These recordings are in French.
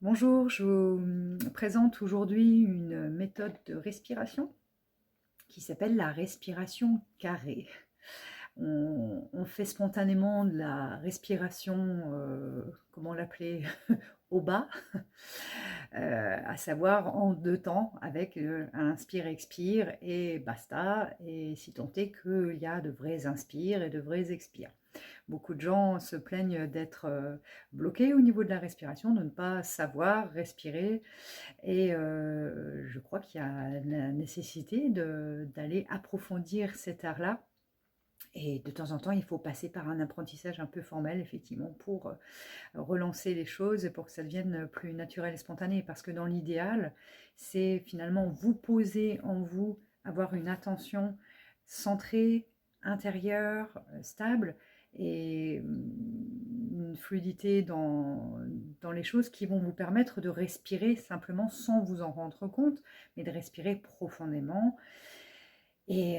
Bonjour, je vous présente aujourd'hui une méthode de respiration qui s'appelle la respiration carrée. On fait spontanément de la respiration, comment l'appeler, au bas, à savoir en deux temps avec un inspire-expire et basta, et si tant est qu'il y a de vrais inspires et de vrais expires. Beaucoup de gens se plaignent d'être bloqués au niveau de la respiration, de ne pas savoir respirer. Et je crois qu'il y a la nécessité d'aller approfondir cet art-là. Et de temps en temps, il faut passer par un apprentissage un peu formel, effectivement, pour relancer les choses et pour que ça devienne plus naturel et spontané. Parce que dans l'idéal, c'est finalement vous poser en vous, avoir une attention centrée, intérieure, stable, et une fluidité dans les choses qui vont vous permettre de respirer simplement sans vous en rendre compte, mais de respirer profondément. Et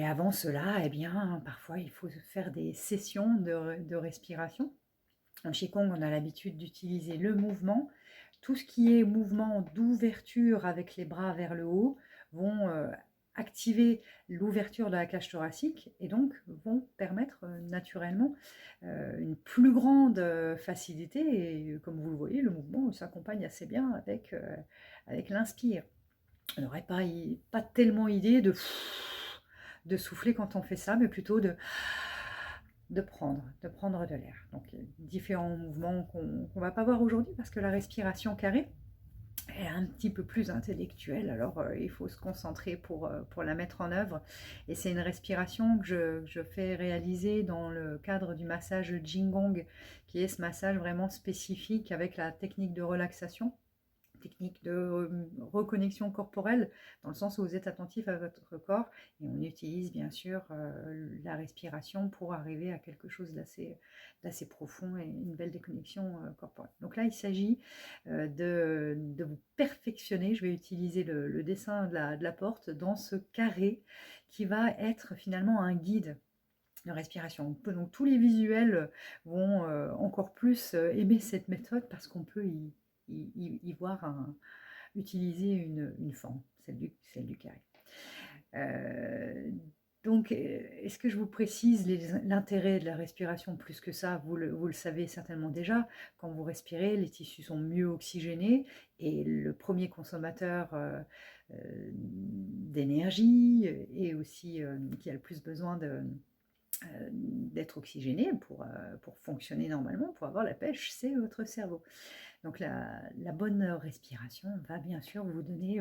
avant cela, eh bien, parfois, il faut faire des sessions de respiration. En Qigong, on a l'habitude d'utiliser le mouvement. Tout ce qui est mouvement d'ouverture avec les bras vers le haut vont activer l'ouverture de la cage thoracique et donc vont permettre naturellement une plus grande facilité. Et comme vous le voyez, le mouvement s'accompagne assez bien avec l'inspire. On n'aurait pas tellement idée de souffler quand on fait ça, mais plutôt de prendre de l'air. Donc différents mouvements qu'on ne va pas voir aujourd'hui parce que la respiration carrée est un petit peu plus intellectuelle. Alors il faut se concentrer pour la mettre en œuvre. Et c'est une respiration que je fais réaliser dans le cadre du massage Jingong, qui est ce massage vraiment spécifique avec la technique de relaxation, technique de reconnexion corporelle, dans le sens où vous êtes attentif à votre corps, et on utilise bien sûr la respiration pour arriver à quelque chose d'assez profond et une belle déconnexion corporelle. Donc là, il s'agit de vous perfectionner. Je vais utiliser le dessin de la porte dans ce carré qui va être finalement un guide de respiration. Donc tous les visuels vont encore plus aimer cette méthode parce qu'on peut y voir utiliser une forme, celle du carré. Euh, donc, est-ce que je vous précise l'intérêt de la respiration plus que ça? Vous le savez certainement déjà. Quand vous respirez, les tissus sont mieux oxygénés et le premier consommateur d'énergie et aussi qui a le plus besoin d'être oxygéné pour fonctionner normalement, pour avoir la pêche, c'est votre cerveau. Donc la bonne respiration va bien sûr vous donner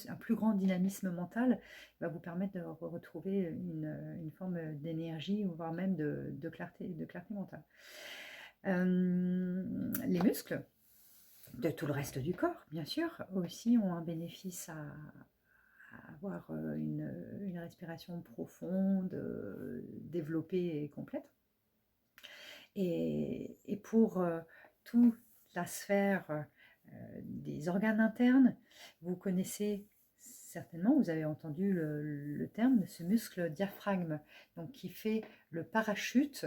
un plus grand dynamisme mental, va vous permettre de retrouver une forme d'énergie, voire même de clarté mentale. Les muscles de tout le reste du corps, bien sûr, aussi ont un bénéfice à avoir une respiration profonde, développée et complète. Et pour toute la sphère des organes internes, vous connaissez certainement, vous avez entendu le terme de ce muscle diaphragme, donc qui fait le parachute,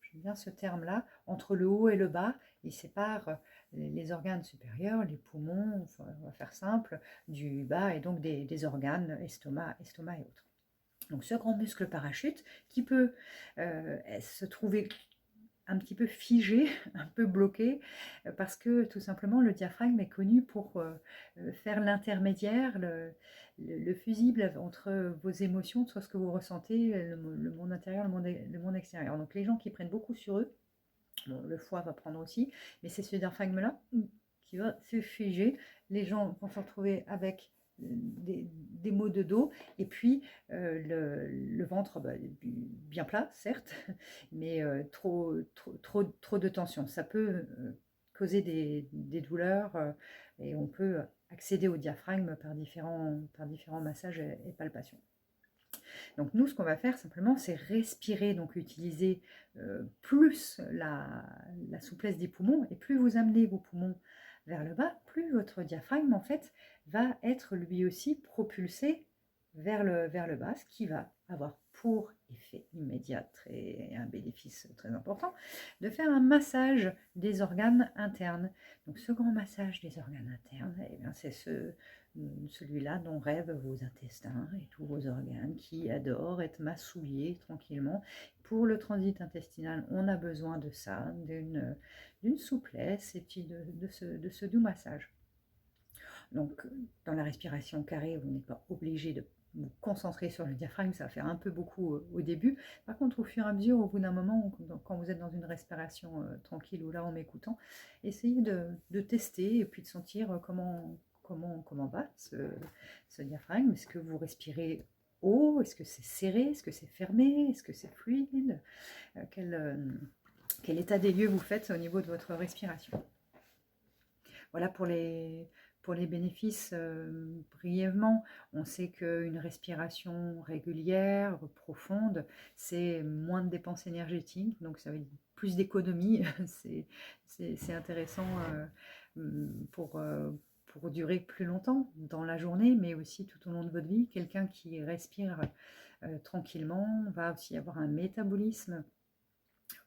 j'aime bien ce terme-là, entre le haut et le bas. Il sépare les organes supérieurs, les poumons, on va faire simple, du bas, et donc des organes, estomac et autres. Donc ce grand muscle parachute qui peut se trouver un petit peu figé, un peu bloqué, parce que tout simplement le diaphragme est connu pour faire l'intermédiaire, le fusible entre vos émotions, soit ce que vous ressentez, le monde intérieur, le monde extérieur. Donc les gens qui prennent beaucoup sur eux, bon, le foie va prendre aussi, mais c'est ce diaphragme-là qui va se figer. Les gens vont se retrouver avec des maux de dos, et puis le ventre bien plat, certes, mais trop de tension. Ça peut causer des douleurs, et on peut accéder au diaphragme par différents massages et palpations. Donc nous, ce qu'on va faire simplement, c'est respirer, donc utiliser plus la souplesse des poumons, et plus vous amenez vos poumons vers le bas, plus votre diaphragme en fait va être lui aussi propulsé vers le bas, ce qui va avoir pour effet immédiat, un bénéfice très important, de faire un massage des organes internes. Donc ce grand massage des organes internes, eh bien, c'est celui-là dont rêvent vos intestins et tous vos organes qui adorent être massouillés tranquillement. Pour le transit intestinal, on a besoin de ça, d'une souplesse et puis de ce doux massage. Donc, dans la respiration carrée, vous n'êtes pas obligé de vous concentrer sur le diaphragme, ça va faire un peu beaucoup au début. Par contre, au fur et à mesure, au bout d'un moment, quand vous êtes dans une respiration tranquille ou là en m'écoutant, essayez de tester et puis de sentir comment va ce diaphragme. Est-ce que vous respirez haut? Est-ce que c'est serré? Est-ce que c'est fermé? Est-ce que c'est fluide? Quel état des lieux vous faites au niveau de votre respiration? Voilà pour les bénéfices, brièvement. On sait qu'une respiration régulière, profonde, c'est moins de dépenses énergétiques, donc ça veut dire plus d'économie. C'est intéressant pour durer plus longtemps dans la journée, mais aussi tout au long de votre vie. Quelqu'un qui respire tranquillement va aussi avoir un métabolisme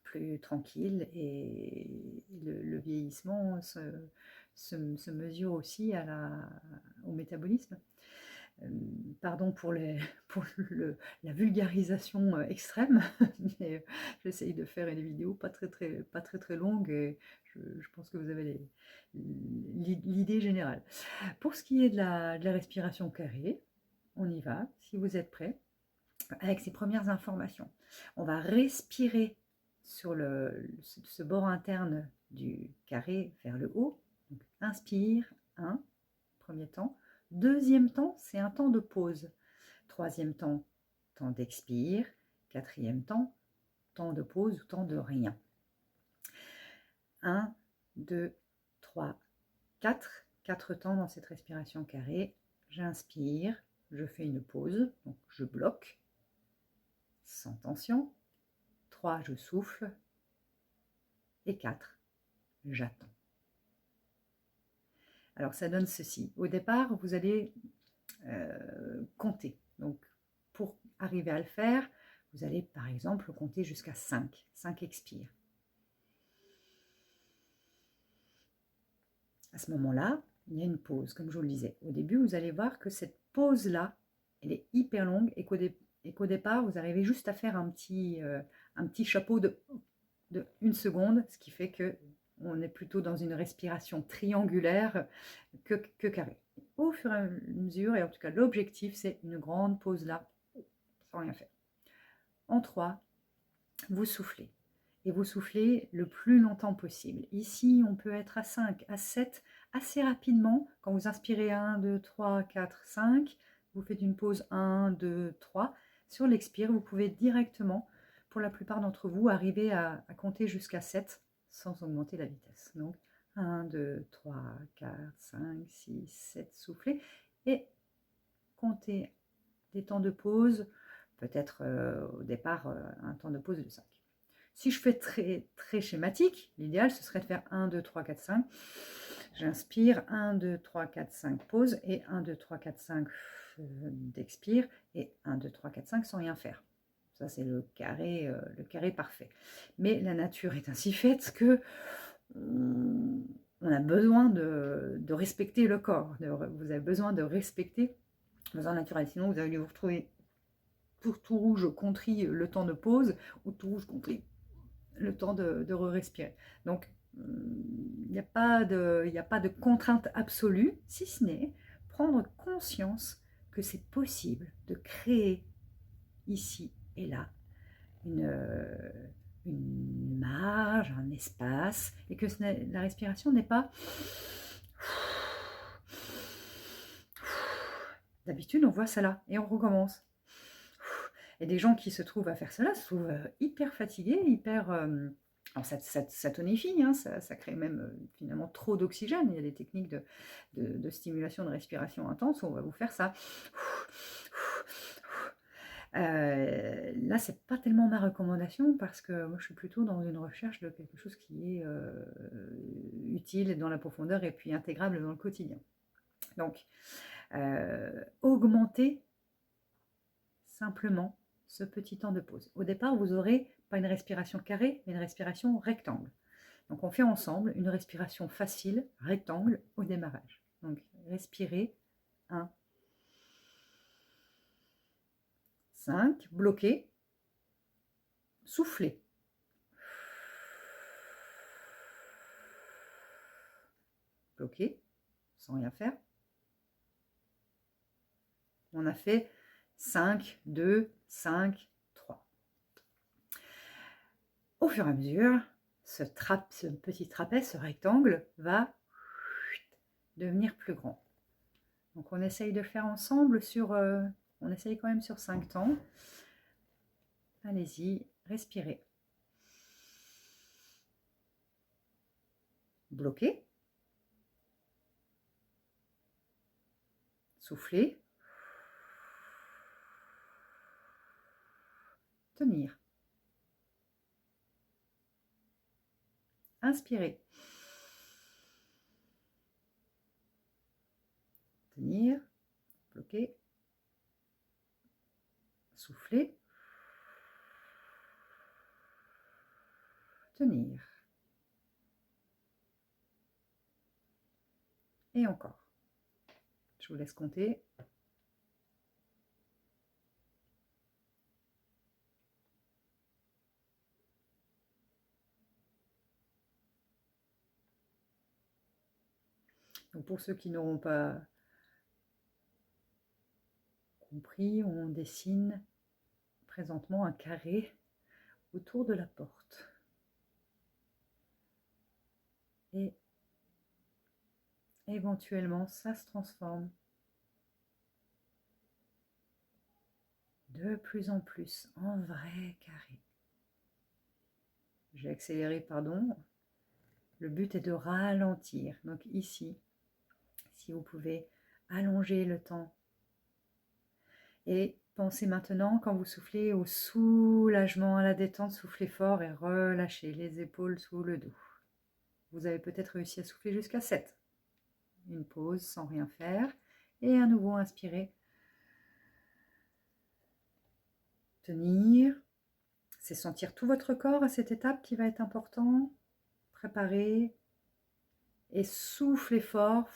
plus tranquille et le vieillissement se mesure aussi au métabolisme. Pardon pour la vulgarisation extrême, mais j'essaye de faire une vidéo pas très longue et je pense que vous avez l'idée générale. Pour ce qui est de la respiration carrée, on y va, si vous êtes prêts, avec ces premières informations. On va respirer sur ce bord interne du carré vers le haut. Donc, inspire, 1, premier temps. Deuxième temps, c'est un temps de pause. Troisième temps, temps d'expire. Quatrième temps, temps de pause ou temps de rien. 1, 2, 3, 4. 4 temps dans cette respiration carrée. J'inspire, je fais une pause, donc je bloque, sans tension. 3, je souffle. Et 4, j'attends. Alors ça donne ceci. Au départ, vous allez compter. Donc pour arriver à le faire, vous allez par exemple compter jusqu'à 5. 5 expires. À ce moment-là, il y a une pause, comme je vous le disais. Au début, vous allez voir que cette pause-là, elle est hyper longue et qu'au départ, vous arrivez juste à faire un petit chapeau de 1 seconde, ce qui fait que on est plutôt dans une respiration triangulaire que carrée. Au fur et à mesure, et en tout cas l'objectif, c'est une grande pause là, sans rien faire. En 3, vous soufflez. Et vous soufflez le plus longtemps possible. Ici, on peut être à 5, à 7, assez rapidement. Quand vous inspirez 1, 2, 3, 4, 5, vous faites une pause 1, 2, 3. Sur l'expire, vous pouvez directement, pour la plupart d'entre vous, arriver à compter jusqu'à 7 sans augmenter la vitesse. Donc 1, 2, 3, 4, 5, 6, 7, soufflez. Et comptez des temps de pause, peut-être au départ un temps de pause de 5. Si je fais très schématique, l'idéal ce serait de faire 1, 2, 3, 4, 5. J'inspire, 1, 2, 3, 4, 5, pause, et 1, 2, 3, 4, 5 d'expire, et 1, 2, 3, 4, 5 sans rien faire. Ça, c'est le carré parfait. Mais la nature est ainsi faite que on a besoin de respecter le corps. Vous avez besoin de respecter le besoin naturel. Sinon, vous allez vous retrouver tout rouge contrit le temps de pause ou tout rouge contrit le temps de respirer. Donc, il n'y a pas de contrainte absolue, si ce n'est prendre conscience que c'est possible de créer ici et là une marge, un espace, et que la respiration n'est pas... D'habitude, on voit ça là, et on recommence. Et des gens qui se trouvent à faire cela se trouvent hyper fatigués, hyper... alors ça tonifie, hein, ça crée même finalement trop d'oxygène. Il y a des techniques de stimulation de respiration intense où on va vous faire ça. Là, c'est pas tellement ma recommandation parce que moi je suis plutôt dans une recherche de quelque chose qui est utile dans la profondeur et puis intégrable dans le quotidien. Donc, augmenter simplement ce petit temps de pause. Au départ, vous n'aurez pas une respiration carrée, mais une respiration rectangle. Donc on fait ensemble une respiration facile, rectangle, au démarrage. Donc respirez, 1, 5, bloquez, soufflez. Bloquez, sans rien faire. On a fait 5, 2, 5, 3. Au fur et à mesure, ce petit trapèze, ce rectangle, va devenir plus grand. Donc on essaye de le faire ensemble on essaye quand même sur 5 temps. Allez-y, respirez. Bloquez. Soufflez. Tenir. Inspirez. Tenir. Bloquer. Souffler. Tenir. Et encore. Je vous laisse compter. Donc pour ceux qui n'auront pas compris, on dessine présentement un carré autour de la porte. Et éventuellement, ça se transforme de plus en plus en vrai carré. J'ai accéléré, pardon. Le but est de ralentir. Donc ici, si vous pouvez allonger le temps. Et pensez maintenant, quand vous soufflez, au soulagement, à la détente, soufflez fort et relâchez les épaules sous le dos. Vous avez peut-être réussi à souffler jusqu'à 7. Une pause sans rien faire. Et à nouveau, inspirez. Tenir. C'est sentir tout votre corps à cette étape qui va être important. Préparez. Et soufflez fort.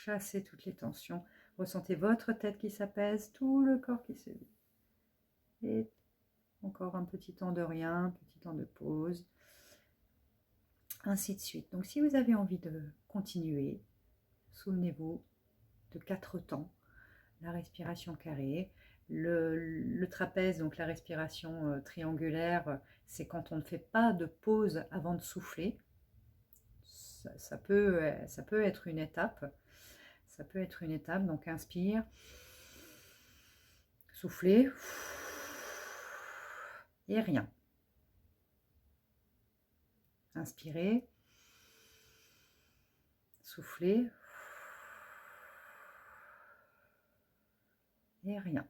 Chassez toutes les tensions. Ressentez votre tête qui s'apaise, tout le corps qui se vide. Et encore un petit temps de rien, un petit temps de pause. Ainsi de suite. Donc si vous avez envie de continuer, souvenez-vous de 4 temps. La respiration carrée, le trapèze, donc la respiration triangulaire, c'est quand on ne fait pas de pause avant de souffler. Ça peut être une étape. Ça peut être une étape. Donc inspire, soufflez et rien. Inspirez, soufflez et rien.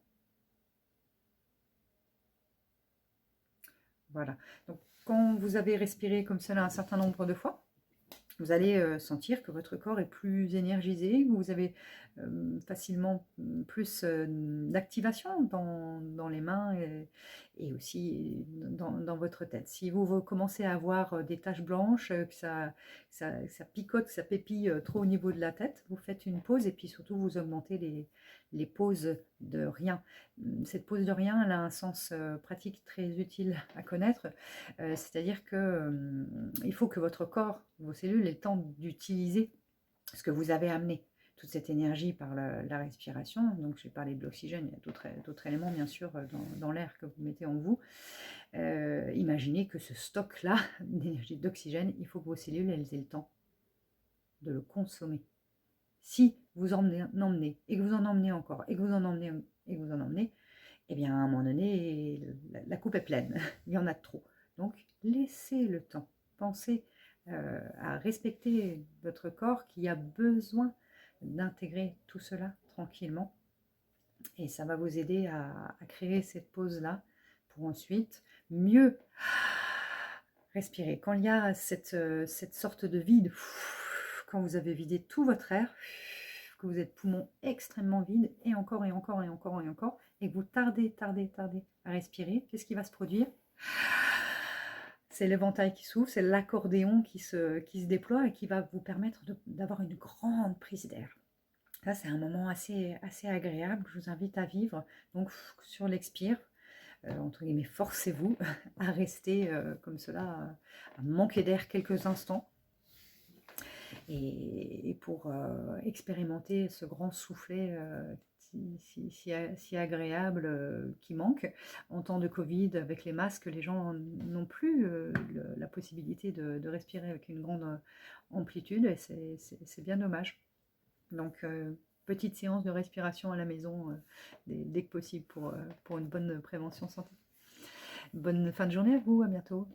Voilà. Donc quand vous avez respiré comme cela un certain nombre de fois, vous allez sentir que votre corps est plus énergisé, vous avez facilement plus d'activation dans les mains et aussi dans votre tête. Si vous commencez à avoir des taches blanches, que ça picote, que ça pépille trop au niveau de la tête, vous faites une pause et puis surtout vous augmentez les pauses de rien. Cette pause de rien, elle a un sens pratique très utile à connaître. C'est-à-dire que il faut que votre corps, vos cellules, aient le temps d'utiliser ce que vous avez amené, toute cette énergie par la respiration. Donc j'ai parlé de l'oxygène, il y a d'autres éléments bien sûr dans l'air que vous mettez en vous. Imaginez que ce stock-là d'énergie d'oxygène, il faut que vos cellules elles aient le temps de le consommer. Si vous en emmenez et que vous en emmenez encore et que vous en emmenez et que vous en emmenez, eh bien à un moment donné, la coupe est pleine, il y en a trop. Donc laissez le temps, pensez à respecter votre corps qui a besoin d'intégrer tout cela tranquillement et ça va vous aider à créer cette pause-là pour ensuite mieux respirer. Quand il y a cette sorte de vide, quand vous avez vidé tout votre air, que vous êtes poumon extrêmement vide, et encore, et encore, et encore, et encore, et que vous tardez à respirer, qu'est-ce qui va se produire? C'est l'éventail qui s'ouvre, c'est l'accordéon qui se déploie et qui va vous permettre d'avoir une grande prise d'air. Ça, c'est un moment assez agréable que je vous invite à vivre. Donc, sur l'expire, entre guillemets, forcez-vous à rester comme cela, à manquer d'air quelques instants. Et pour expérimenter ce grand soufflet si agréable qui manque. En temps de Covid, avec les masques, les gens n'ont plus la possibilité de respirer avec une grande amplitude, et c'est bien dommage. Donc, petite séance de respiration à la maison dès que possible pour une bonne prévention santé. Bonne fin de journée à vous, à bientôt.